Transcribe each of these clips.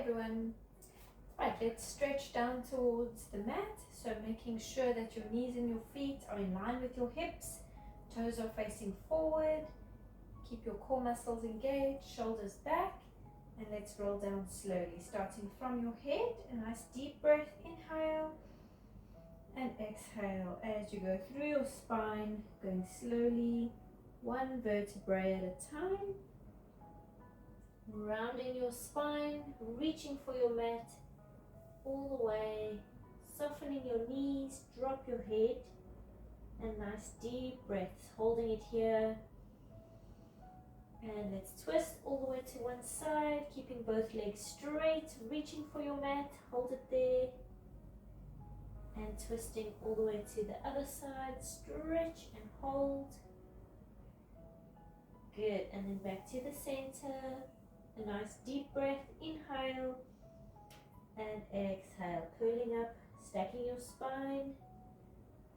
everyone. Right, let's stretch down towards the mat. So making sure that your knees and your feet are in line with your hips. Toes are facing forward. Keep your core muscles engaged, shoulders back. And let's roll down slowly, starting from your head. A nice deep breath, inhale. And exhale as you go through your spine, going slowly, one vertebrae at a time. Rounding your spine, reaching for your mat all the way, softening your knees, drop your head, and nice deep breaths, holding it here. And let's twist all the way to one side, keeping both legs straight, reaching for your mat, hold it there. And twisting all the way to the other side, stretch and hold. Good, and then back to the center. A nice deep breath, inhale and exhale, curling up, stacking your spine,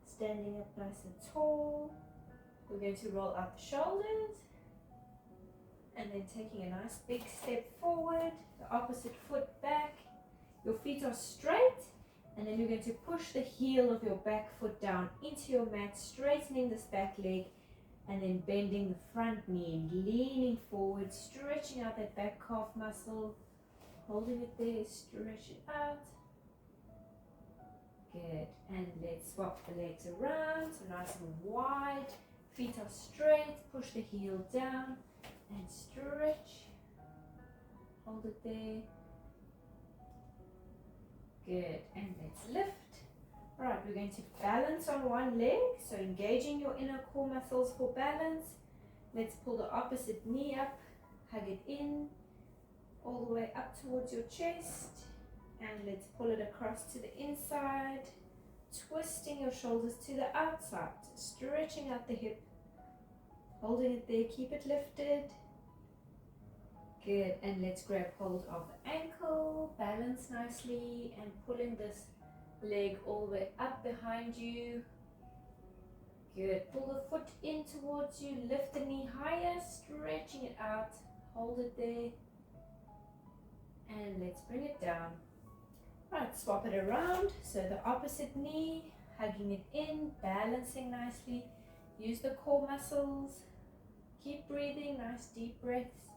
standing up nice and tall. We're going to roll out the shoulders and then taking a nice big step forward, the opposite foot back. Your feet are straight, and then you're going to push the heel of your back foot down into your mat, straightening this back leg, and then bending the front knee and leaning forward, stretching out that back calf muscle, holding it there, stretch it out. Good, and let's swap the legs around, so nice and wide, feet are straight, push the heel down and stretch, hold it there. Good, and let's lift. Alright, we're going to balance on one leg, so engaging your inner core muscles for balance. Let's pull the opposite knee up, hug it in, all the way up towards your chest, and let's pull it across to the inside, twisting your shoulders to the outside, stretching out the hip, holding it there, keep it lifted. Good, and let's grab hold of the ankle, balance nicely, and pulling this leg all the way up behind you. Good, pull the foot in towards you, lift the knee higher, stretching it out, hold it there, and let's bring it down. Right, swap it around, so the opposite knee, hugging it in, balancing nicely, use the core muscles, keep breathing, nice deep breaths.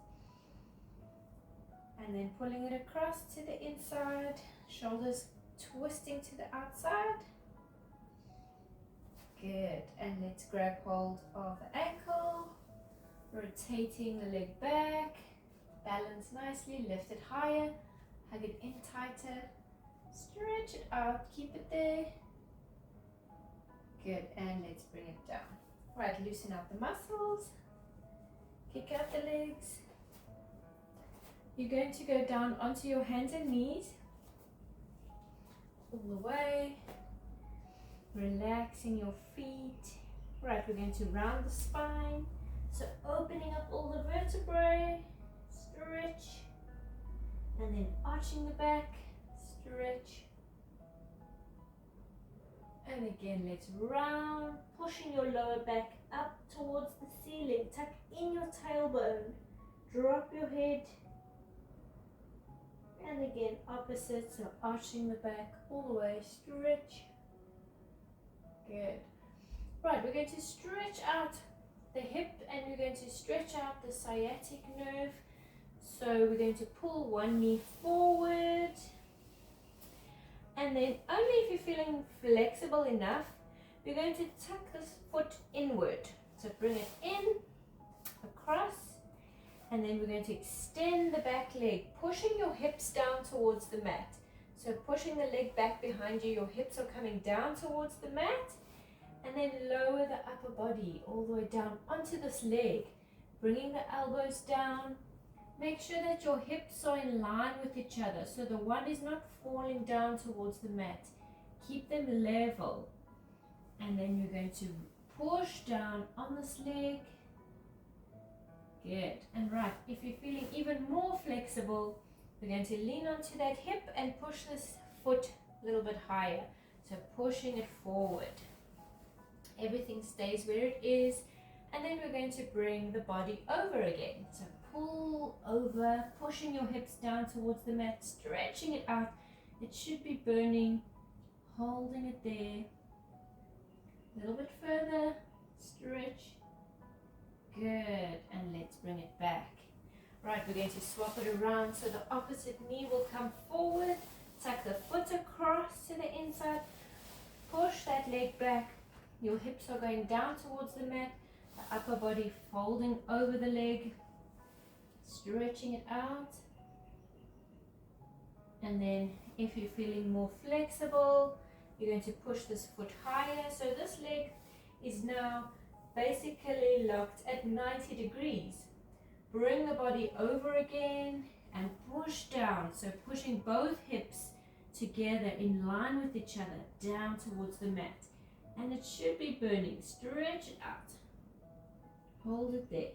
And then pulling it across to the inside, shoulders twisting to the outside. Good, and let's grab hold of the ankle, rotating the leg back, balance nicely, lift it higher, hug it in tighter, stretch it out, keep it there. Good, and let's bring it down. Right, loosen out the muscles, kick out the legs. You're going to go down onto your hands and knees, all the way, relaxing your feet. Right, we're going to round the spine, so opening up all the vertebrae, stretch, and then arching the back, stretch, and again let's round, pushing your lower back up towards the ceiling, tuck in your tailbone, drop your head. And again, opposite, so arching the back all the way, stretch. Good. Right, we're going to stretch out the hip and we're going to stretch out the sciatic nerve. So we're going to pull one knee forward. And then only if you're feeling flexible enough, you're going to tuck this foot inward. So bring it in, across. And then we're going to extend the back leg, pushing your hips down towards the mat. So pushing the leg back behind you, your hips are coming down towards the mat. And then lower the upper body all the way down onto this leg, bringing the elbows down. Make sure that your hips are in line with each other, so the one is not falling down towards the mat. Keep them level. And then you're going to push down on this leg. Good, and right, if you're feeling even more flexible, we're going to lean onto that hip and push this foot a little bit higher. So pushing it forward. Everything stays where it is, and then we're going to bring the body over again. So pull over, pushing your hips down towards the mat, stretching it out. It should be burning, holding it there. A little bit further, stretch. Good, and let's bring it back. Right, we're going to swap it around so the opposite knee will come forward. Tuck the foot across to the inside. Push that leg back. Your hips are going down towards the mat. The upper body folding over the leg. Stretching it out. And then if you're feeling more flexible, you're going to push this foot higher. So this leg is now basically locked at 90 degrees. Bring the body over again and push down. So pushing both hips together in line with each other down towards the mat. And it should be burning. Stretch it out. Hold it there.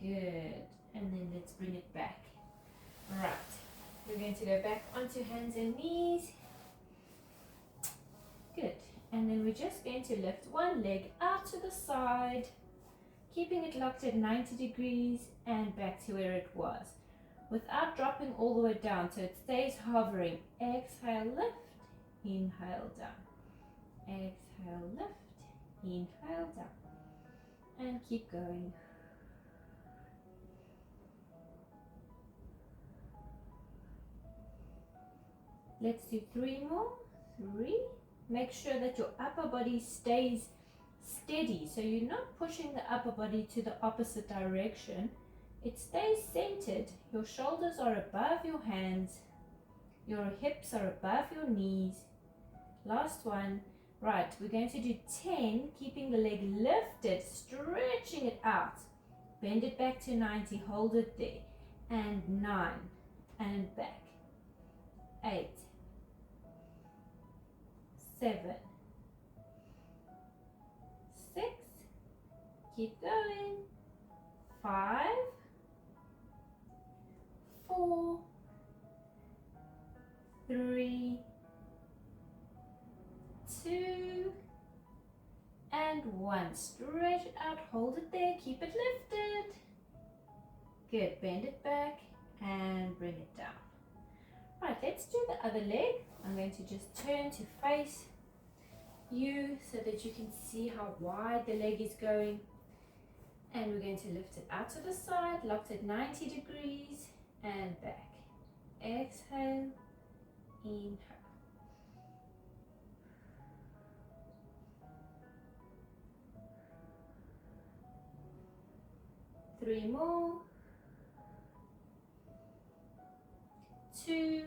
Good. And then let's bring it back. Right. We're going to go back onto hands and knees. Good. And then we're just going to lift one leg out to the side, keeping it locked at 90 degrees and back to where it was, without dropping all the way down, so it stays hovering. Exhale, lift, inhale, down. Exhale, lift, inhale, down. And keep going. Let's do 3 more. 3. Make sure that your upper body stays steady, so you're not pushing the upper body to the opposite direction. It stays centered. Your shoulders are above your hands. Your hips are above your knees. Last one. Right, we're going to do 10, keeping the leg lifted, stretching it out. Bend it back to 90, hold it there. And 9, and back. 8, 7, 6, keep going. 5, 4, 3, 2, and 1. Stretch it out, hold it there, keep it lifted. Good, bend it back and bring it down. Right, let's do the other leg. I'm going to just turn to face you so that you can see how wide the leg is going. And we're going to lift it out to the side, locked at 90 degrees and back. Exhale, inhale. 3 more. 2.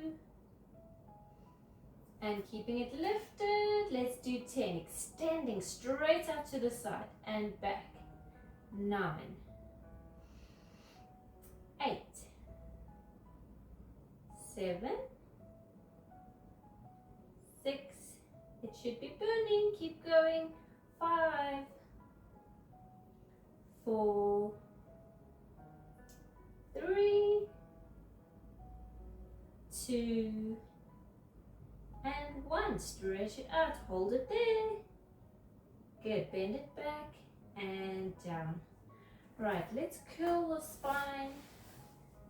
And keeping it lifted, let's do 10. Extending straight out to the side and back. 9, 8, 7, 6. It should be burning. Keep going. 5, 4, 3, 2, and 1. Stretch it out. Hold it there. Good. Bend it back and down. Right, let's curl the spine.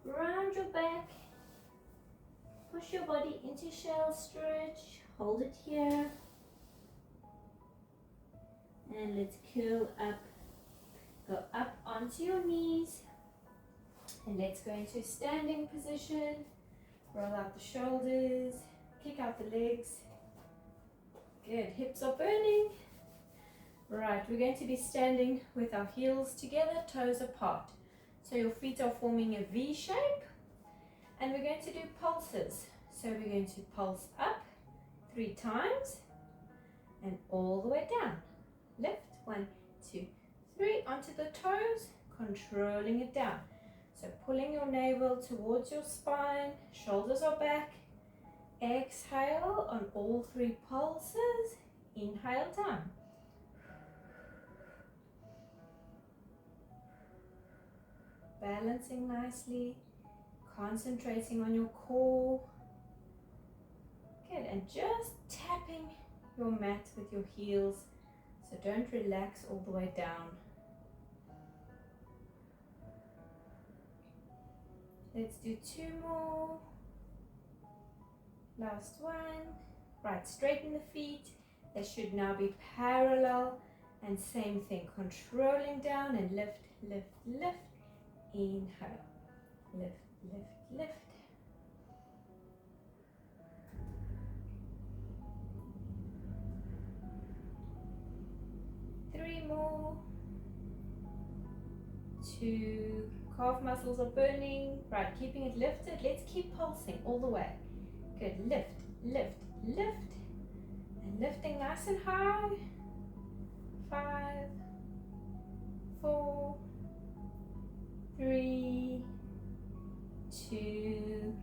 Round your back. Push your body into shell stretch. Hold it here. And let's curl up. Go up onto your knees. And let's go into standing position. Roll out the shoulders. Kick out the legs. Good. Hips are burning. Right, we're going to be standing with our heels together, toes apart. So your feet are forming a V shape. And we're going to do pulses. So we're going to pulse up 3 times and all the way down. Lift. 1, 2, 3. Onto the toes, controlling it down. So pulling your navel towards your spine, shoulders are back. Exhale on all 3 pulses. Inhale down. Balancing nicely, concentrating on your core. Good, and just tapping your mat with your heels, so don't relax all the way down. Let's do 2 more. Last one. Right, straighten the feet. They should now be parallel. And same thing, controlling down and lift, lift, lift. Inhale. Lift, lift, lift. Three more. 2. Calf muscles are burning. Right, keeping it lifted. Let's keep pulsing all the way. Good. Lift, lift, lift. And lifting nice and high. 5, 4, 3, 2,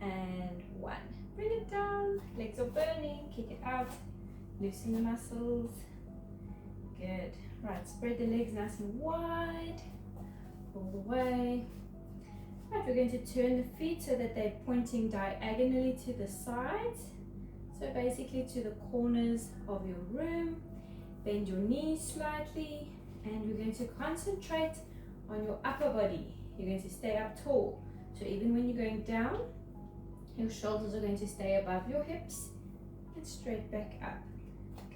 and 1. Bring it down. Legs are burning. Kick it out. Loosen the muscles. Good. Right, spread the legs nice and wide. All the way. Right, we're going to turn the feet so that they're pointing diagonally to the sides. So basically to the corners of your room. Bend your knees slightly, and we're going to concentrate on your upper body. You're going to stay up tall. So even when you're going down, your shoulders are going to stay above your hips and straight back up.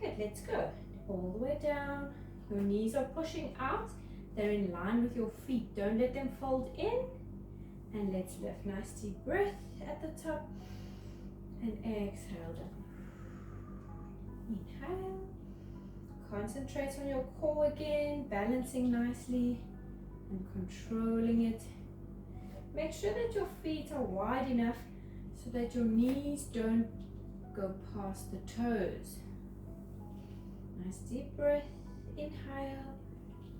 Good, let's go. All the way down. Your knees are pushing out. They're in line with your feet. Don't let them fold in. And let's lift. Nice deep breath at the top. And exhale down. Inhale. Concentrate on your core again, balancing nicely and controlling it. Make sure that your feet are wide enough so that your knees don't go past the toes. Nice deep breath, inhale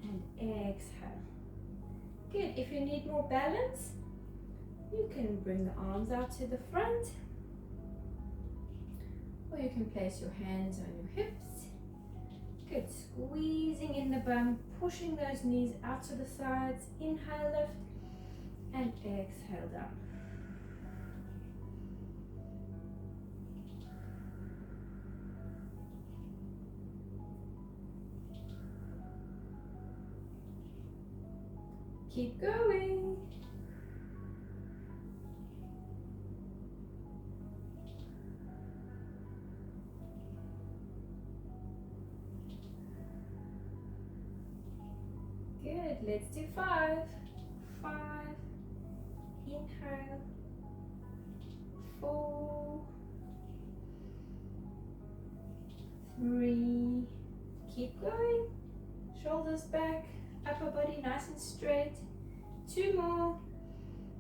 and exhale. Good, if you need more balance, you can bring the arms out to the front, or you can place your hands on your hips. Good, squeezing in the bum, pushing those knees out to the sides. Inhale, lift, and exhale down. Keep going. Good, let's do 5. 5, inhale, 4, 3, keep going, shoulders back, upper body nice and straight, 2 more,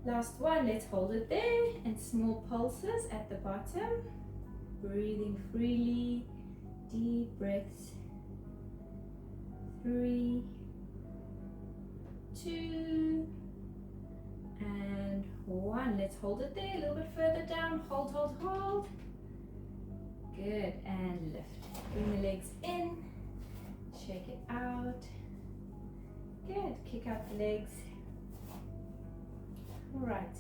last one, let's hold it there, and small pulses at the bottom, breathing freely, deep breaths, 3, 2, and 1. Let's hold it there, a little bit further down. Hold, hold, hold. Good, and lift. Bring the legs in. Shake it out. Good, kick out the legs. All right.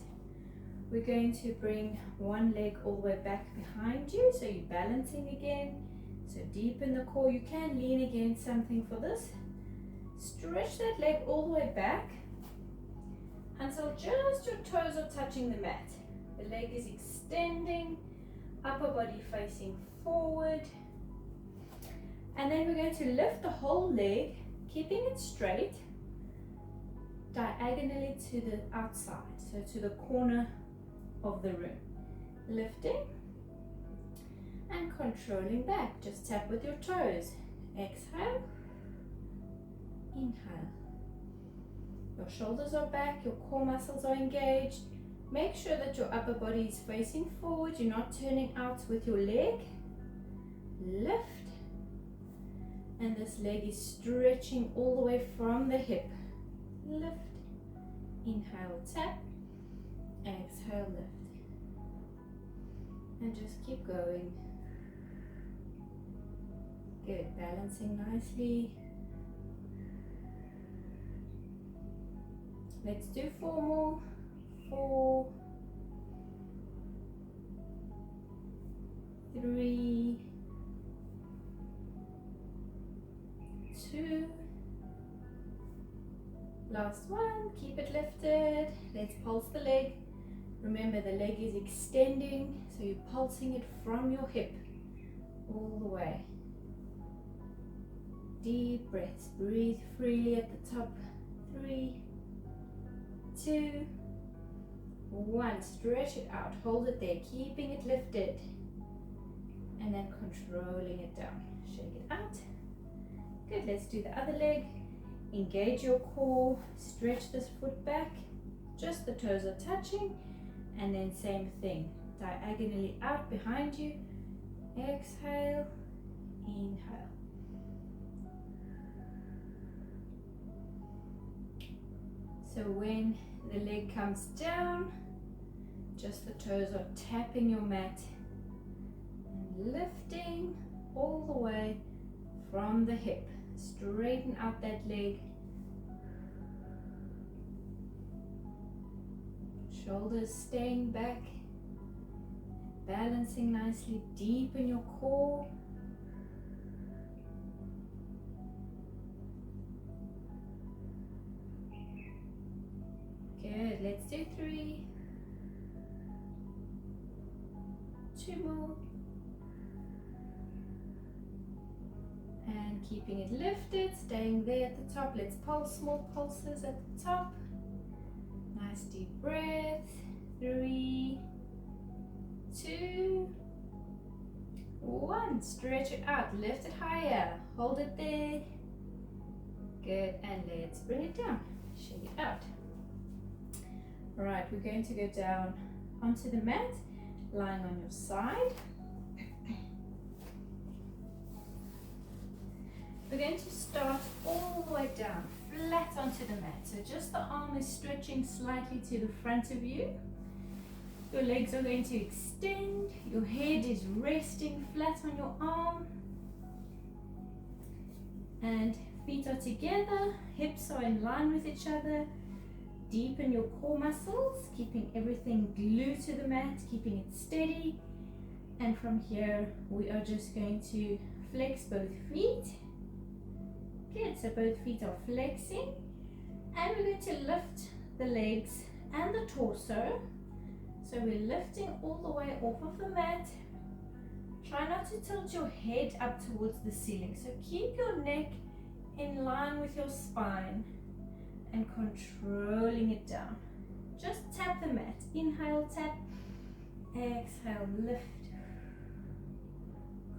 We're going to bring one leg all the way back behind you, so you're balancing again. So deepen the core. You can lean against something for this. Stretch that leg all the way back until just your toes are touching the mat. The leg is extending, upper body facing forward. And then we're going to lift the whole leg, keeping it straight, diagonally to the outside, so to the corner of the room. Lifting and controlling back. Just tap with your toes. Exhale. Inhale. Your shoulders are back, your core muscles are engaged. Make sure that your upper body is facing forward. You're not turning out with your leg. Lift. And this leg is stretching all the way from the hip. Lift. Inhale, tap. Exhale, lift. And just keep going. Good, balancing nicely. Let's do 4 more. 4, 3, 2. Last one, keep it lifted. Let's pulse the leg. Remember, the leg is extending, so you're pulsing it from your hip all the way. Deep breaths, breathe freely at the top. 3, 2, 1. Stretch it out, hold it there, keeping it lifted. And then controlling it down. Shake it out. Good, let's do the other leg. Engage your core, stretch this foot back. Just the toes are touching. And then same thing, diagonally out behind you. Exhale, inhale. So when the leg comes down, just the toes are tapping your mat and lifting all the way from the hip. Straighten out that leg. Shoulders staying back, balancing nicely deep in your core. Good, let's do 3, 2 more. And keeping it lifted, staying there at the top. Let's pulse, small pulses at the top. Nice deep breath. 3, 2, 1. Stretch it out, lift it higher, hold it there. Good, and let's bring it down. Shake it out. Alright, we're going to go down onto the mat, lying on your side. We're going to start all the way down, flat onto the mat. So just the arm is stretching slightly to the front of you. Your legs are going to extend. Your head is resting flat on your arm. And feet are together, hips are in line with each other. Deepen your core muscles, keeping everything glued to the mat, keeping it steady. And from here, we are just going to flex both feet. Good, so both feet are flexing. And we're going to lift the legs and the torso. So we're lifting all the way off of the mat. Try not to tilt your head up towards the ceiling. So keep your neck in line with your spine and controlling it down. Just tap the mat. Inhale, tap. Exhale, lift.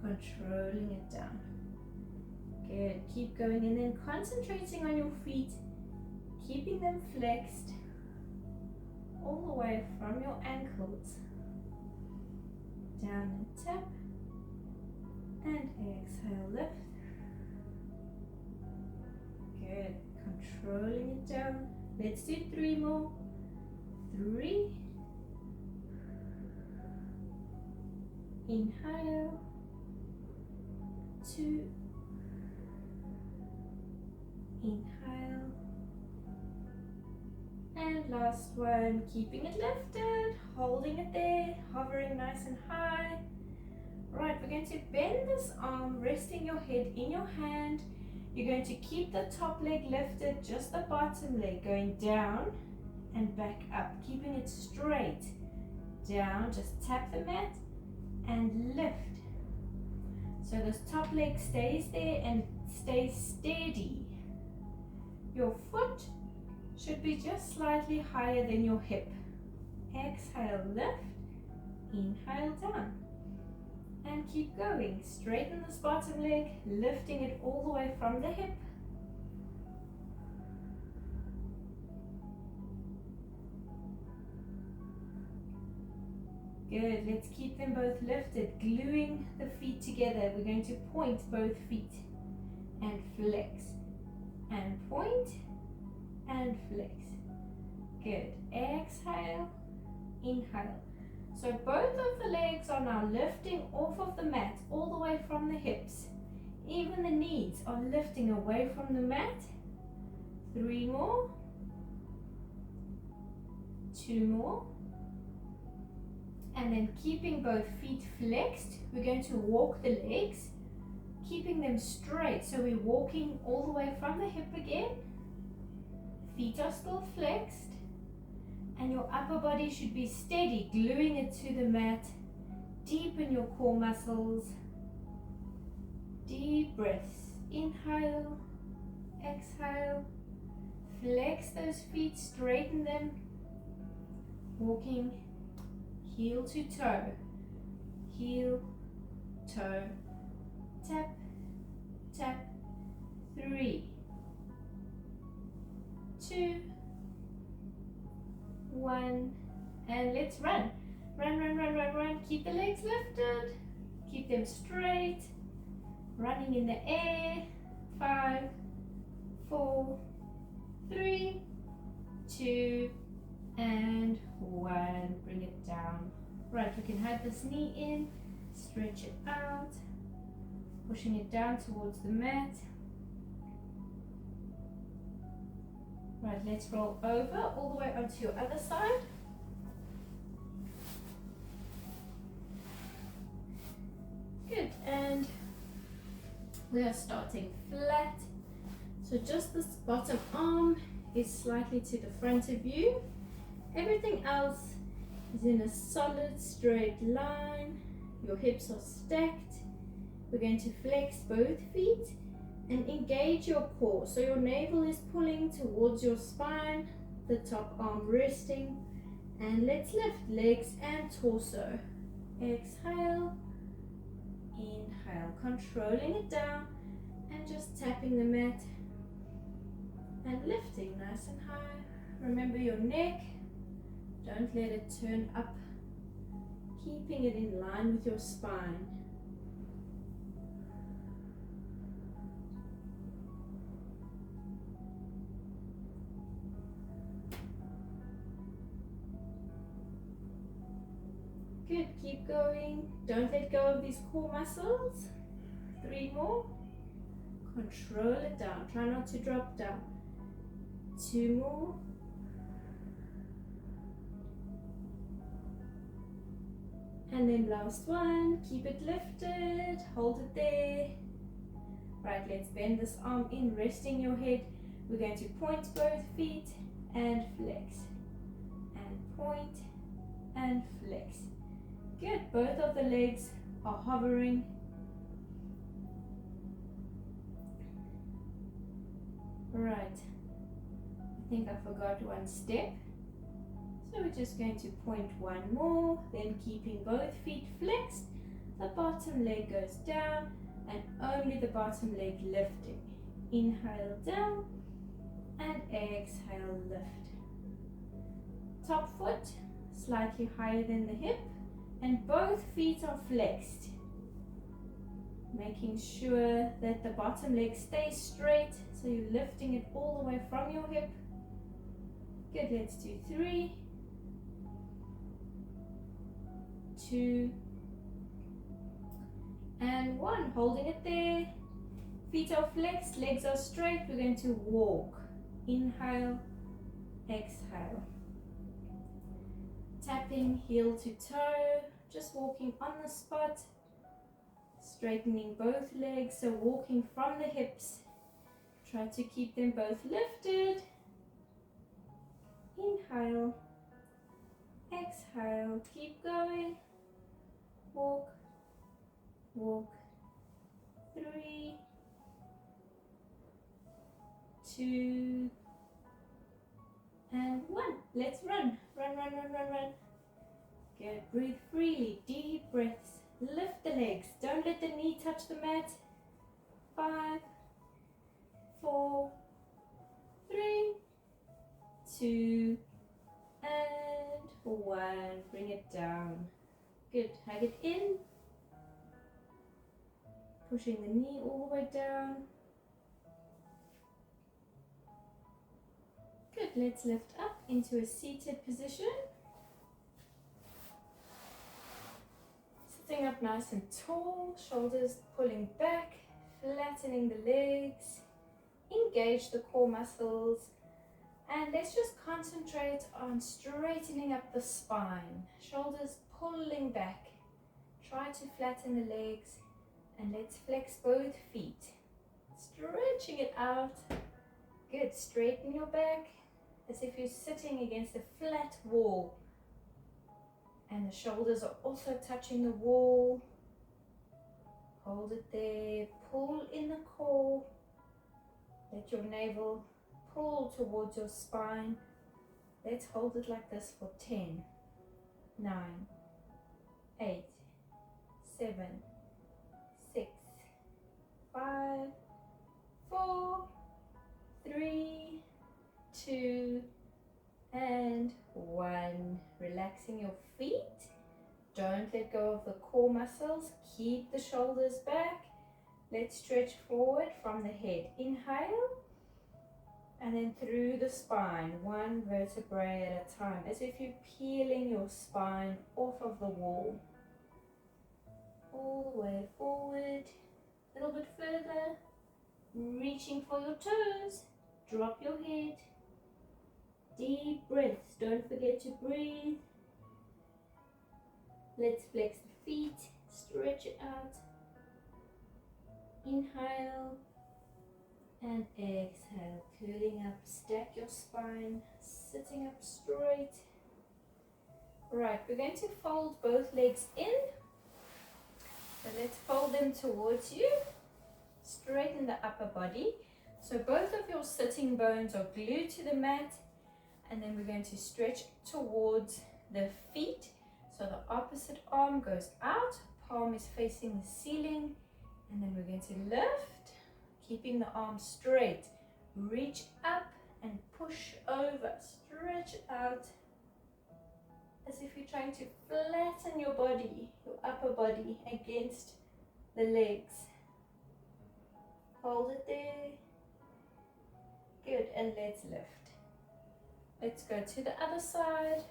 Controlling it down. Good, keep going and then concentrating on your feet, keeping them flexed all the way from your ankles. Down and tap, and exhale, lift. Good, controlling it down. Let's do 3 more. 3. Inhale. 2. Inhale. And last one, keeping it lifted, holding it there, hovering nice and high. Right, we're going to bend this arm, resting your head in your hand. You're going to keep the top leg lifted, just the bottom leg going down and back up, keeping it straight. Down, just tap the mat and lift. So this top leg stays there and stays steady. Your foot should be just slightly higher than your hip. Exhale, lift. Inhale, down. And keep going. Straighten this bottom leg, lifting it all the way from the hip. Good, let's keep them both lifted, gluing the feet together. We're going to point both feet and flex. And point and flex. Good. Exhale, inhale. So both of the legs are now lifting off of the mat, all the way from the hips. Even the knees are lifting away from the mat. 3 more. 2 more. And then keeping both feet flexed, we're going to walk the legs, keeping them straight. So we're walking all the way from the hip again. Feet are still flexed, and your upper body should be steady, gluing it to the mat. Deepen your core muscles. Deep breaths. Inhale, exhale. Flex those feet, straighten them. Walking heel to toe, heel, toe, tap, tap. 3, 2, 1, and let's run. Run, run, run, run, run. Keep the legs lifted. Keep them straight. Running in the air. 5, 4, 3, 2, and 1. Bring it down. Right, we can have this knee in. Stretch it out. Pushing it down towards the mat. Right, let's roll over all the way onto your other side. Good, and we are starting flat. So just this bottom arm is slightly to the front of you. Everything else is in a solid straight line. Your hips are stacked. We're going to flex both feet and engage your core. So your navel is pulling towards your spine, the top arm resting. And let's lift legs and torso. Exhale, inhale, controlling it down and just tapping the mat and lifting nice and high. Remember your neck, don't let it turn up, keeping it in line with your spine. Good, keep going. Don't let go of these core muscles. 3 more. Control it down. Try not to drop down. 2 more. And then last one. Keep it lifted. Hold it there. Right, let's bend this arm in, resting your head. We're going to point both feet and flex. And point and flex. Good, both of the legs are hovering. Right, I think I forgot one step. So we're just going to point one more, then keeping both feet flexed. The bottom leg goes down and only the bottom leg lifting. Inhale down and exhale lift. Top foot slightly higher than the hip. And both feet are flexed, making sure that the bottom leg stays straight, so you're lifting it all the way from your hip. Good, let's do 3, 2, and 1. Holding it there. Feet are flexed, legs are straight. We're going to walk. Inhale, exhale. Tapping heel to toe, just walking on the spot, straightening both legs, so walking from the hips. Try to keep them both lifted. Inhale, exhale, keep going. Walk, walk. 3, 2, and 1. Let's run. Run, run, run, run, run. Good. Breathe freely. Deep breaths. Lift the legs. Don't let the knee touch the mat. 5, 4, 3, 2, and 1. Bring it down. Good. Hug it in. Pushing the knee all the way down. Good, let's lift up into a seated position. Sitting up nice and tall, shoulders pulling back, flattening the legs, engage the core muscles, and let's just concentrate on straightening up the spine. Shoulders pulling back. Try to flatten the legs, and let's flex both feet. Stretching it out. Good, straighten your back. as if you're sitting against a flat wall. And the shoulders are also touching the wall. Hold it there. Pull in the core. Let your navel pull towards your spine. Let's hold it like this for 10, 9, 8, 7, 6, 5, 4, 3, 2, and 1. Relaxing your feet. Don't let go of the core muscles. Keep the shoulders back. Let's stretch forward from the head. Inhale. And then through the spine, one vertebrae at a time, as if you're peeling your spine off of the wall. All the way forward. A little bit further. Reaching for your toes. Drop your head. Deep breaths. Don't forget to breathe. Let's flex the feet. Stretch it out. Inhale. And exhale, curling up, stack your spine, sitting up straight. Right, we're going to fold both legs in. So let's fold them towards you. Straighten the upper body. So both of your sitting bones are glued to the mat. And then we're going to stretch towards the feet. So the opposite arm goes out, palm is facing the ceiling. And then we're going to lift. Keeping the arm straight, reach up and push over, stretch it out as if you're trying to flatten your body, your upper body against the legs. Hold it there. Good, and let's lift. Let's go to the other side.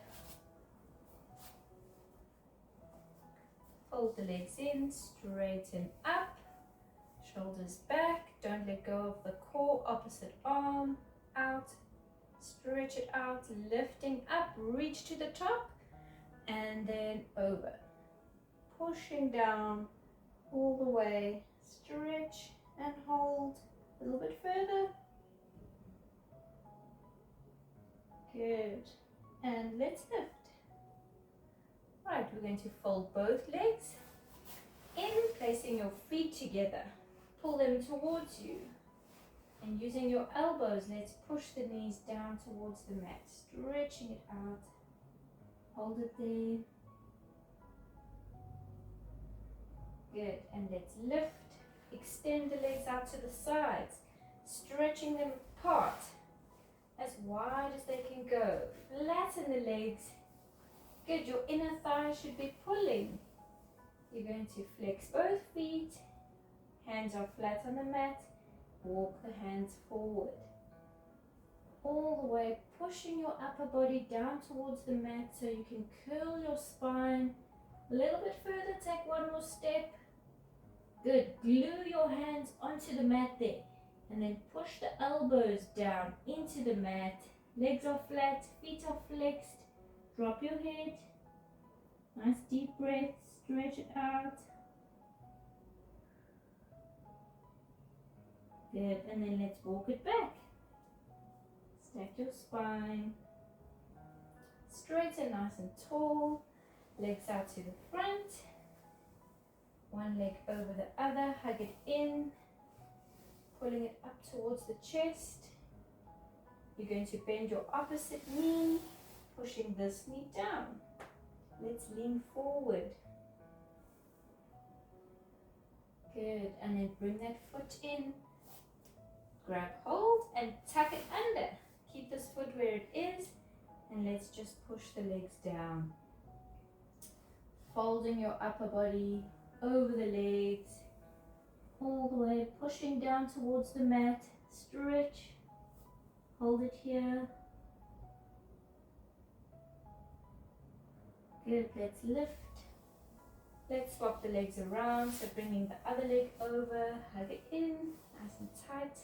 Fold the legs in, straighten up. Shoulders back, don't let go of the core, opposite arm, out, stretch it out, lifting up, reach to the top, and then over. Pushing down all the way, stretch and hold, a little bit further. Good, and let's lift. Right, we're going to fold both legs in, placing your feet together. Pull them towards you, and using your elbows, let's push the knees down towards the mat, stretching it out. Hold it there. Good, and let's lift. Extend the legs out to the sides, stretching them apart as wide as they can go. Flatten the legs. Good, your inner thighs should be pulling. You're going to flex both feet. Hands are flat on the mat. Walk the hands forward. All the way, pushing your upper body down towards the mat so you can curl your spine. A little bit further, take one more step. Good. Glue your hands onto the mat there. And then push the elbows down into the mat. Legs are flat, feet are flexed. Drop your head. Nice deep breath. Stretch it out. Good, and then let's walk it back. Stack your spine. Straighten nice and tall. Legs out to the front. One leg over the other. Hug it in. Pulling it up towards the chest. You're going to bend your opposite knee. Pushing this knee down. Let's lean forward. Good, and then bring that foot in. Grab hold and tuck it under. Keep this foot where it is, and let's just push the legs down. Folding your upper body over the legs, all the way, pushing down towards the mat. Stretch. Hold it here. Good, let's lift. Let's swap the legs around, so bringing the other leg over, hug it in, nice and tight.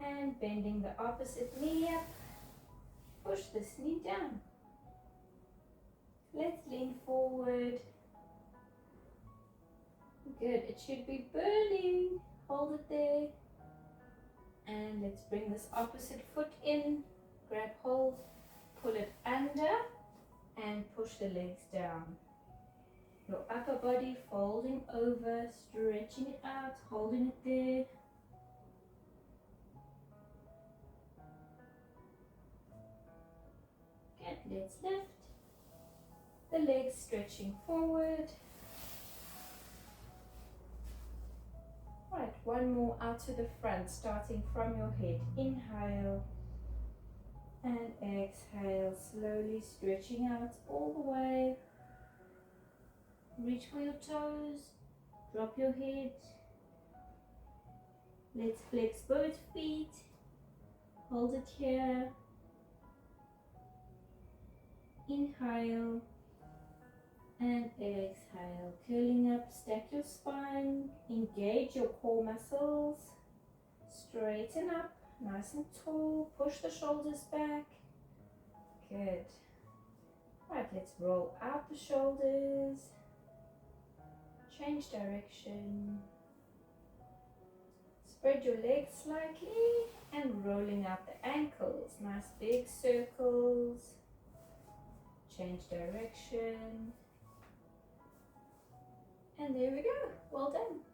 And bending the opposite knee up. Push this knee down. Let's lean forward. Good, it should be burning. Hold it there. And let's bring this opposite foot in, grab hold, pull it under, and push the legs down. Your upper body folding over, stretching it out, holding it there. Good, let's lift. The legs stretching forward. Right, one more out to the front, starting from your head. Inhale and exhale, slowly stretching out all the way. Reach for your toes, drop your head. Let's flex both feet. Hold it here. Inhale and exhale. Curling up, stack your spine. Engage your core muscles. Straighten up, nice and tall. Push the shoulders back. Good. Right, let's roll out the shoulders. Change direction. Spread your legs slightly and rolling out the ankles. Nice big circles. Change direction. And there we go. Well done.